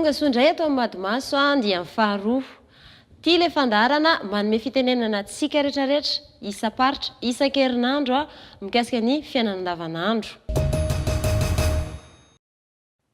tonga sondray eto amin'ny Madimaso dia amin'ny faharoa. Tia le fandaharana manome fitenenana antsika rehetrarehetra isa-paritra isan-kerinandro mikasika ny fiainana andavanandro.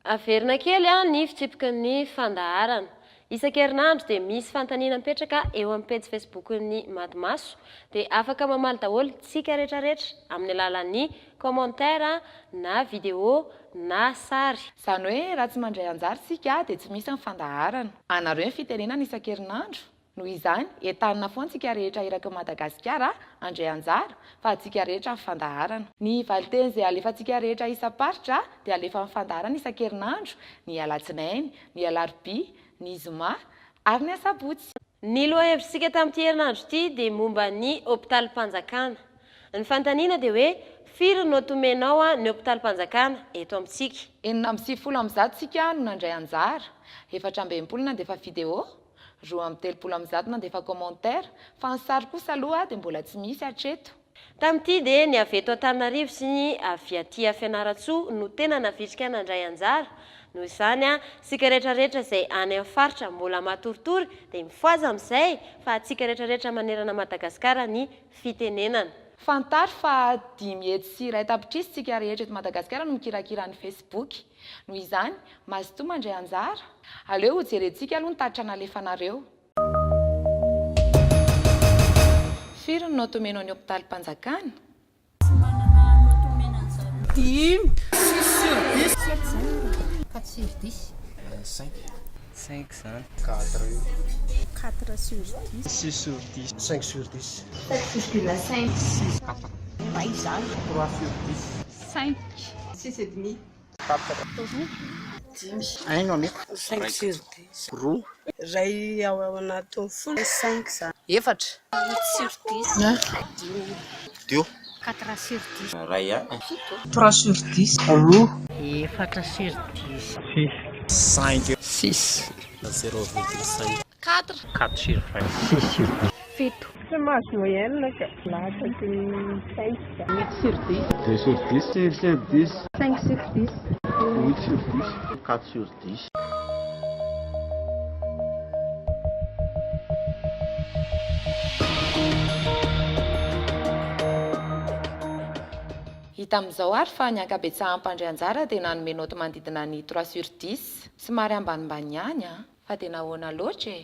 Averina kely ny fitsipika ny fandaharana. Isan-kerinandro dia misy fantaniana mipetraka eo amin'ny page Facebook-ny Madimaso dia afaka mamaly daholo tsika rehetrarehetra amin'ny alalan'ny commentaire na vidéo na sary. Zany hoe raha tsy mandray anjara sika dia tsy misy ny fandaharana. Anareo ny fitenenana isan-kerinandro. Noho izany entanina foana tsika rehetra eraky Madagasikara andray anjara fa tsika rehetra ny fandaharana. Ny valiteny izay alefantsika rehetra isa-paritra dia alefa ny fandaharana isan-kerinandro ny alatsinainy, ny alarobia, ny zoma ary ny asabotsy. Ny lohahevitsika tamin'ity herinandro ity dia momba ny Hopitaly-panjakana. Ny fantaniana dia hoe firy naoty omenao ny Hopitaly-panjakana eto amintsika. 970 tsika no nandray anjara, 420 nandefa vidéo, 230 nandefa commentaire, fa ny sary kosa aloha dia mbola tsy misy hatreto. Tamin'ity dia ny avy eto Antananarivo sy ny avy aty Fianaratsoa no tena navitrika nandray anjara. Noho izany sika rehetrarehetra izay any amin'ny faritra mbola matoritory dia mifoaza amin'izay fa atsika rehetrarehetra manerana Madagasikara ny fitenenana. Fantaro fa 5 hetsy sy 1 tapitrisa tsika rehetra eto Madagasikara no mikirakira ny Facebook. Noho izany mazotoa mandray anjara. Aleo jerentsika aloha ny tatitra nalefanareo. Firy no naoty omenao ny Hopitaly-panjakana? Dimy. 4 sur 10. 5. 5 zany. 4 sur 10. 6 sur 10. 5 sur 10. 7,5. 6. 4. Mais izany. 3 sur 10. 5. 6,5. 4. 5 amigo. 5 sur 10. Roa. Ray ao anatin'ny folo. 5 zany. Efatra. 8 sur 10. 2. 4 sur 10. Ray 3 sur 10. roa. 4 sur 10. 5. 6. 0,5. 4. 4 sur 5. 6 sur 10. 7. Sommaire moyenne, lasa de 5. 8 sur 10. 2 sur 10. 6 sur 10. 5 sur 10. 8 sur 10. 4 sur 10. Hita amin'izao ary fa ny ankabetsahan'ny mpandray anjara dia nanome naoty manodidina ny 3 sur 10. Somary ambanimbany ihany fa dia nahoana loatra e.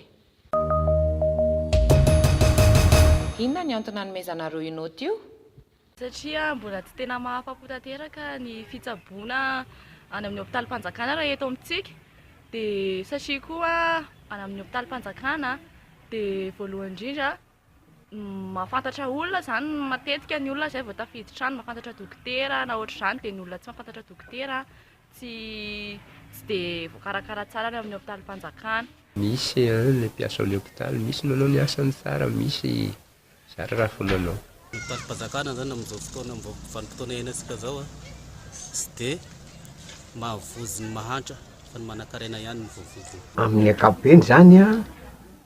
Inona ny antony anomezanareo io naoty io? Satria mbola tsy tena mahafapo tanteraka ny fisaboana any amin'ny Hopitaly-panjakana raha eto amintsika. Dia satria koa any amin'ny Hopitaly-panjakana dia voalohany indrindra mahafantatra olona zany matetika ny olona izay vao tafiditra trano mahafantatra dokotera na ohatr'izany dia ny olona tsy mahafantatra dokotera tsy dia voakarakara tsara ny amin'ny Hopitaly-panjakana. Misy ny mpiasa ao hopitaly, misy nanao ny asany tsara, misy zara raha fo nanao. Hopitaly-panjakana zany amin'izao fotoana vanim-potoana iainantsika zao tsy dia mahavozy ny mahantra fa ny manan-karena ihany ny voavozy. Amin'ny ankapobeny zany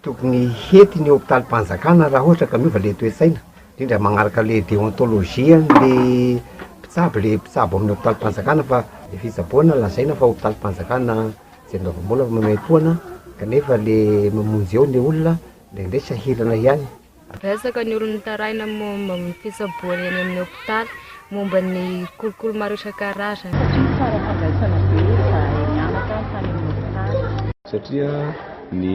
tokony hety ny Hopitaly-panjakana raha ohatra ka miova le toe-tsaina, indrindra magnaraka le déontologie le mpitsabo amin'ny Hopitaly-panjakana fa le fisaboana lazaina fa Hopitaly-panjakana izay ndovam-bola mametoana kanefa le mamonjy eo ny olona le sahirana ihany. Resaka ny olona taraina momba ny fisaboana eny amin'ny hopitaly, momba ny kolokolo maro isan-karazany. Tsara fandraisana be rehefa mianatra tany amin'ny hopitaly. Satria ny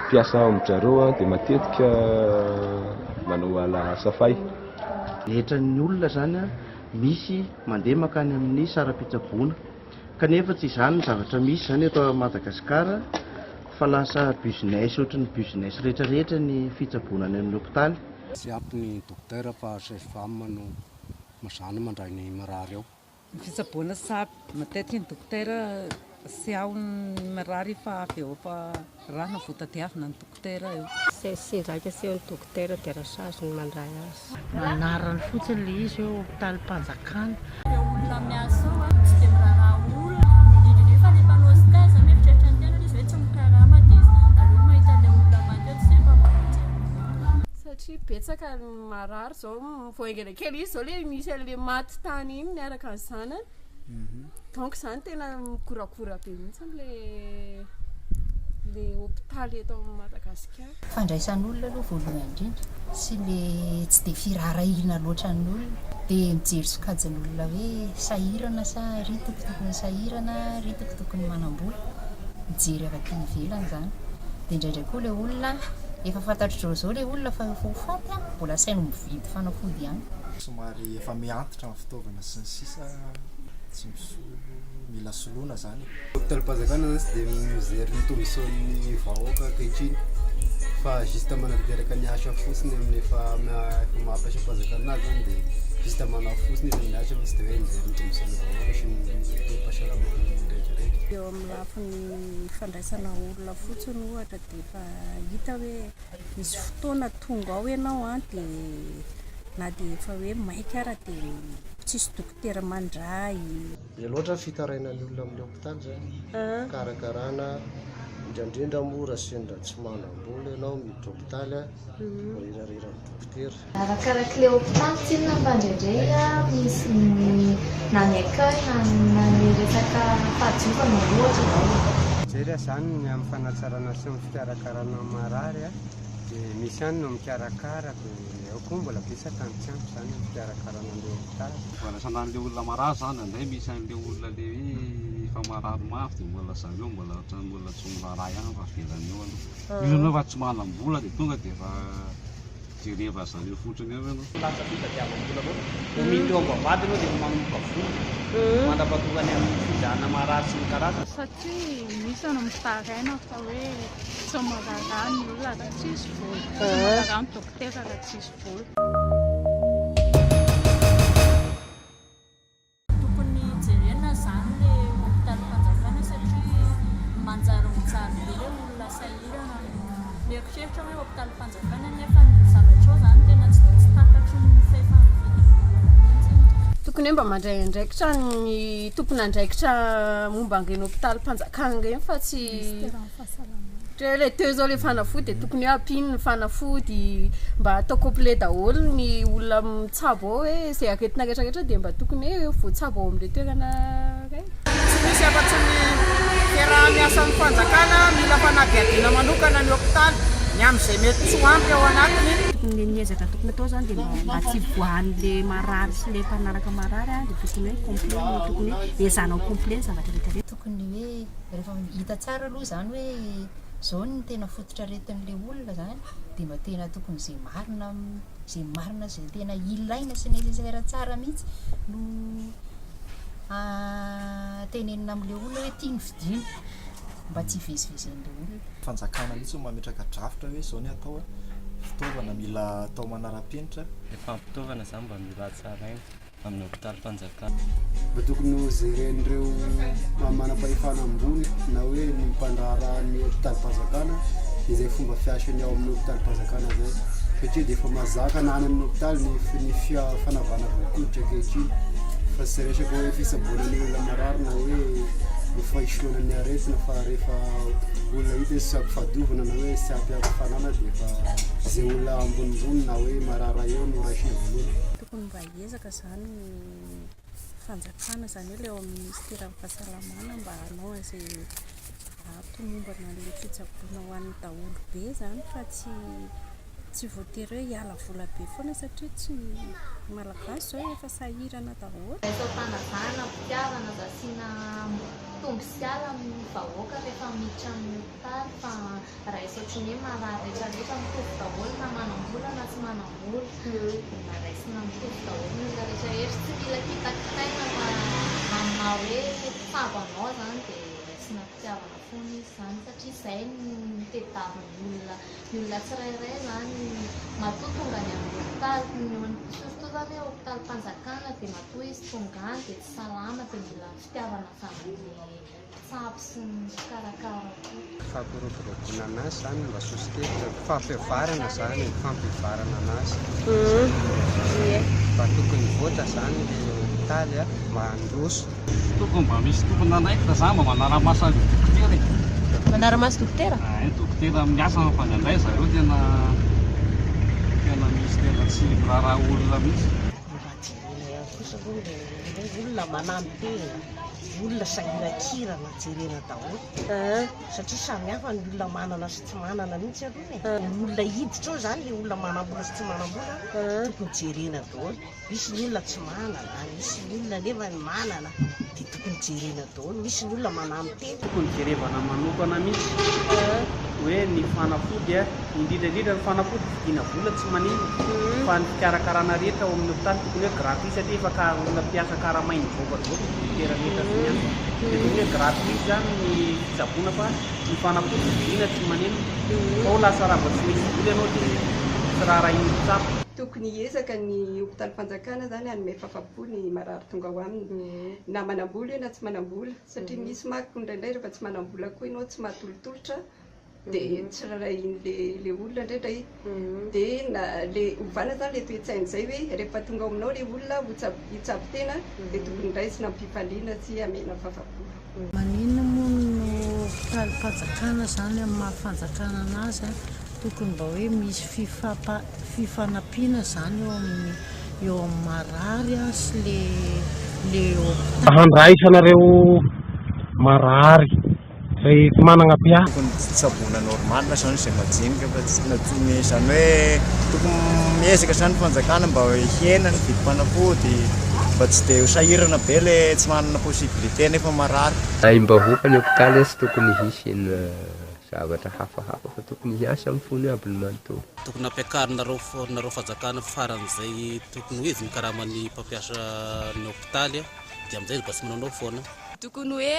mpiasa ao amin'izareo dia matetika manao ala safay. Rehetra ny olona zany misy mandeha makany amin'ny saram-pitsaboana kanefa tsy izany ny zavatra misy zany eto Madagasikara fa lasa business ohatry ny business rehetrarehetra ny fitsaboana any amin'ny hopitaly. Tsy ampy ny dokotera fa sage-femme no mazany mandray ny marary ao. Ny fitsaboana sapy matetika ny dokotera sy ao ny marary fa avy eo fa raha na votadiavina ny dokotera eo. Sy ndraika sy eo ny dokotera dia rasazy ny mandray azy. Manarany fotsiny le izy eo Hopitaly-panjakana. Olona miasa ao tsy dia miraharaha olona. Indrindra fa rehefa hanao stage mieritreritra ny tena izy hoe tsy mikarama dia aleo mahita ilay olona maty tsy efa mahitsy. Satria betsaka marary izao voaingana kely izy izao le misy an'ilay maty tany iny miaraka ny zanany donc zany tena mikorakora be mihitsy le hopitaly eto Madagasikara. Fandraisan'olona aloha voalohany indrindra sy le tsy dia firarahirana loatra ny olona dia mijery sokajin'olona hoe sahirana sa ry tokotokony sahirana ry tokotokony manam-bola mijery avy aty ivelany zany dia indraindray koa ilay olona efa fantatro zao ilay olona fa efa ho faty mbola sainy mividy fanafody ihany somary efa miantitra amin'ny fitaovana sy ny sisa tsy mila soloana zany. Hopitaly-panjakana tsy dia mijery ny tombonsoan'ny vahoaka ankehitriny fa juste manariteraka ny asa fotsiny amin'ny efa mampiasa mpanjakana azy zany dia juste manao fotsiny izy amin'ny asa fa tsy dia hoe mijery ny tombonsoan'ny vahoaka sy ny toe-pahasalamana rehetrarehetra. Eo amin'ny lafin'ny fandraisana olona fotsiny ohatra dia efa hita hoe misy fotoana tonga ao ianao dia na dia efa hoe maika ara dia tsisy dokotera mandray. Dia loatra fitarainan'ny olona amin'ny hopitaly zany karakarana indrindra mora sendra tsy manam-bola ianao miditra hopitaly rirarira ny dokotera. Arakarak'ilay hopitaly tsinona mba indraindray misy na ny accueil na ny resaka fahadiovana ohatra izao. Jery zany amin'ny fanatsarana sy ny fikarakarana marary dia misy ihany no mikarakara dia eo koa mbola betsaka ny tsy ampy zany ny fikarakarana an'ilay hopitaly. Fandraisana an'ilay olona marary zany indray misy an'ilay olona le hoe efa marary mafy dia mbola zareo mbola tsy miraray ihany fa velany eo aloha. Misy anao fa tsy manam-bola dia tonga dia efa jereva zareo fotsiny eo ianao. Lasa fitadiavam-bola koa omindro eo ambavady anao dia manomboka vola mandrapatovany amin'ny fizahana marary sy ny karazana. Satria misy anao mitaraina fa hoe tsy marara ny olona raha tsisy vola, tsy marara ny dokotera raha tsisy vola. Tokony jerena zany le hopitaly-panjakana satria manjary mijaly be le olona sahirana. Mieritreritra hoe hopitaly-panjakana nefa ny zavatra eo zany tena tsy takatry ny fehefa-mividy. Tokony hoe mba mandray andraikitra ny tompona andraikitra momba an'ireny hopitaly-panjakana ireny fa tsy le teo zao le fanafody dia tokony hoe ampino ny fanafody mba atao complet daholo ny olona mitsabo ao hoe izay aretina rehetrarehetra dia mba tokony hoe voatsabo ao amin'ilay toerana iray. Tsy misy afa-tsy ny fiaraha-miasa amin'ny fanjakana mila fanabeazana manokana ny hopitaly ny amin'izay mety tsy ampy ao anatiny. Tokony ny ezaka tokony atao zany dia mba tsy vohan'ilay marary sy ilay mpanaraka marary dia tokony hoe complet no tokony ezanao complet ny zavatra rehetrarehetra. Tokony hoe rehefa hita tsara aloha zany hoe zao ny tena fototra retin'ilay olona zany dia mba tena tokony izay marina izay tena ilaina sy nécessaire tsara mihitsy no tenenina amin'ilay olona hoe tia ny vidiana mba tsy hivezivezen'ilay olona. Fanjakana mihitsy no mametraka drafitra hoe zao ny atao fitaovana mila atao manara-penitra. Efa fitaovana zany mba mila tsaraina amin'ny hopitaly-panjakana. Mba tokony ho jeren'ireo manam-pahefana ambony na hoe ny mpandrara ny hopitaly-panjakana izay fomba fiasany ao amin'ny hopitaly-panjakana zay satria dia efa mazaka na any amin'ny hopitaly ny fanavana vokoditra ankehitriny fa tsy resaka hoe fisaboana ny olona marary na hoe ny fahisoana ny aretina fa rehefa olona hita hoe sy ampifadiovana na hoe sy ampiafanana dia efa izay olona ambonimbony na hoe marara eo no raisina volohany. Tokony mba hiezaka zany fanjakana zany hoe ilay ao amin'ny ministera fahasalamana mba hanao izay atomombana an'ilay fitsaboana ho an'ny daholo be zany fa tsy voatery hoe hiala vola be foana satria tsy malagasy zao efa sahirana daholo. Izao fanavahana mpitiavana zasiana tombo sy ala amin'ny vahoaka rehefa miditra amin'ny hopitaly fa raha isaotry ny hoe marary rehetrarehetra mitovy daholo na manam-bola na tsy manam-bola mba raisina mitovy daholo ny olona rehetrarehetra tsy mila kitakitaina fa aminao hoe fabanao zany dia raisina mpitiavana foana izy zany satria izay ny tediavin'ny olona tsirairay zany matoa tonga ny amin'ny hopitaly surtout zany hoe hopitaly-panjakana dia matoa izy tonga any dia tsy salama dia mila fitiavana zany mpitsabo sy ny fikarakara koa. Fampiroboroboana anazy zany mba sosokevitra fampivarana zany fampivarana anazy mba tokony voatra zany ilay hopitaly mba handroso. Tokony mba misy tokony anaikitra zany mba manara-maso ny dokotera e. Manara-maso dokotera? Dokotera miasa fanandray zareo tena misy tena tsy mirara olona mihitsy. olona manano tena olona sahirakirana jerena daholo satria samihafa ny olona manana sy tsy manana mihitsy aloha olona hiditra ao zany le olona manambola sy tsy manambola tokony jerena daholo misy ny olona tsy manana misy ny olona nefa ny manana dia tokony jerena daholo misy ny olona manano tena tokony jerevana manokana mihitsy hoe ny fanafody indrindraindrindra ny fanafody vidiana vola tsy manino fa ny fikarakarana rehetra ao amin'ny hopitaly tokony hoe gratuit satria efa olona mpiasa karamainy vovadoa terarehetra sy miasa dia tokony hoe gratuit zany ny fisaboana fa ny fanafody vidiana tsy manino fa ho lasa raha vao tsy misy vola ianao dia tsy raha rahiny tsapa tokony hiezaka ny Hopitaly-panjakana zany hanome fafapony ny marary tonga ho aminy na manambola io na tsy manambola satria misy mako indraindray rehefa tsy manambola koa ianao tsy mahatolotolotra dia tsy rahain'le olona indrindra dia le ovana zany le toe-tsainy zay hoe rehefa tonga aminao le olona hitsabo tena dia tokony raisina ampifaliana sy amena fafapony. Manino moa no Hopitaly-panjakana zany amin'ny mahafanjakana anazy tokony mba hoe misy fifanampiana zany eo amin'ny marary sy le handraisanareo marary rehefa manana mpiasa tokony fisaboana normal zany izay majinika fa tsy natony zany hoe tokony miezaka zany fanjakana mba hiena ny vidy fanafody mba tsy dia sahirana be le tsy manana possibilité nefa marary mba hopany hopitaly sy tokony hisy zavatra hafahafa fa tokony hiasa amin'ny fony aby ny manontolo tokony ampiakarinareo fanjakana faran'izay tokony ho izy ny karaman'ny mpampiasa ny hopitaly dia amin'izay mba tsy mananao foana tokony hoe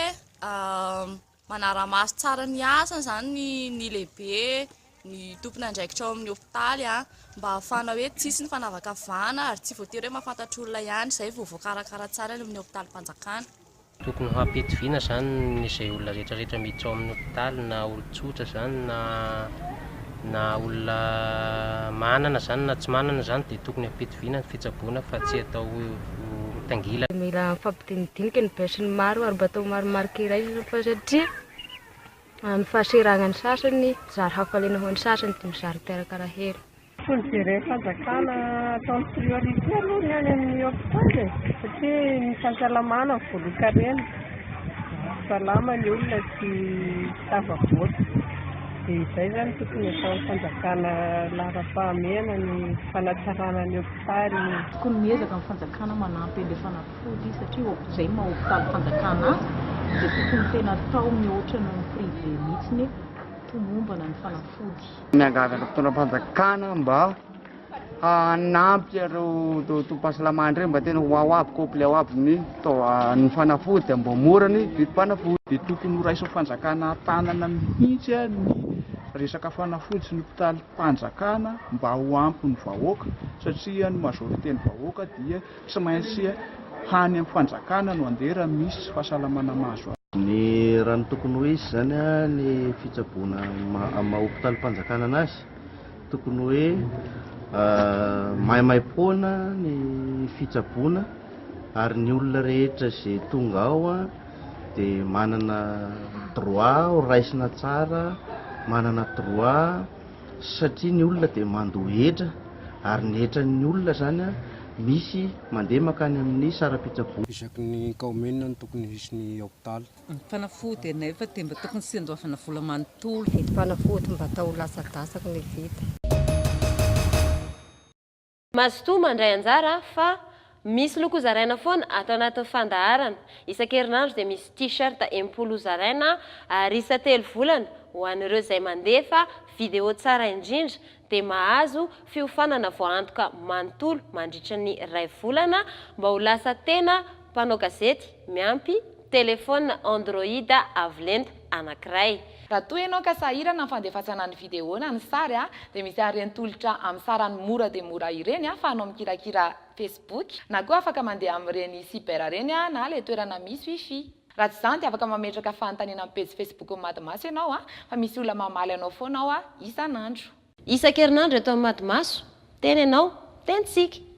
manara-maso tsara ny asa zany ny lehibe ny tompony andraikitra ao amin'ny hopitaly mba ahafana hoe tsisy ny fanavakavahana ary tsy voatery hoe mahafantatra olona ihany izay vao voakarakara tsara ny amin'ny Hopitaly-panjakana tokony hampitoviana zany izay olona rehetrarehetra miditra ao amin'ny hopitaly na olon-tsotra zany na olona manana zany na tsy manana zany dia tokony hampitoviana ny fitsaboana fa tsy atao mitangila mila fampidinidinika ny be sy ny maro ary mba atao marimarikera izy fa satria ny fahaserana ny sasany zary hafalena ho any sasany dia mizary terakara hely tokony jerena fanjakana atao amin'ny priorité aloha ny any amin'ny hopitaly satria ny fahasalamana ny voalokarena salama ny olona sy tafavoatra dia izay zany tokony atao fanjakana lara-pahamehana ny fanatsarana ny hopitaly tokony miezaka amin'ny fanjakana manampy ilay fanafody satria izay maha Hopitaly-panjakana dia tokony tena atao mihoatrana ny privé mihitsiny tomombana ny fanafody miangavana mpitondram-panjakana mba hanampy ireo tompom-pahasalamana ireny mba tena ho ao aby kopile ao aby ny fanafody dia mba morany vidim-panafody dia tokony ho raisiny fanjakana tanana mihitsy ny resaka fanafody sy ny Hopitaly-panjakana mba ho ampy ny vahoaka satria ny majorité ny vahoaka dia tsy maintsy hany amin'ny fanjakana no andera misy fahasalamana mahazo ny raha ny tokony ho izy zany ny fitsaboana amin'ny Hopitaly-panjakana anazy tokony hoe maimaimpona ny fitsaboana ary ny olona rehetra izay tonga ao dia manana droit ho raisina tsara manana droit satria ny olona dia mandohetra ary ny hetran'ny olona zany misy mandeha makany amin'ny saram-pitsaboana isaky ny kaomena ny tokony hisy ny hopitaly fanafody nefa dia mba tokony sy andoavana vola manontolo vidy fanafody mba atao lasadasaka ny vita mazotoa mandray anjara fa misy loko zaraina foana atao anatin'ny fandaharana isan-kerinandro dia misy t-shirt empolo zaraina ary isa 3 volana ho an'ireo izay mandefa vidéo tsara indrindra dia mahazo fiofanana voantoka manontolo mandritra ny 2 volana mba ho lasa tena mpanao gazety miampy telefona android avolenta anankiray raha toa ianao ka sahirana ny fandefasana ny vidéo na ny sary dia misy harentolotra amin'ny sarany mora dia mora ireny fa anao mikirakira Facebook na koa afaka mandeha amin'ireny cyber ireny na ilay toerana misy wifi raha tsy izany dia afaka mametraka fanontaniana amin'ny page Facebook Madimaso ianao fa misy olona mamaly anao foana isan'andro isan-kerinandro eto amin'ny Madimaso teny ianao tentsika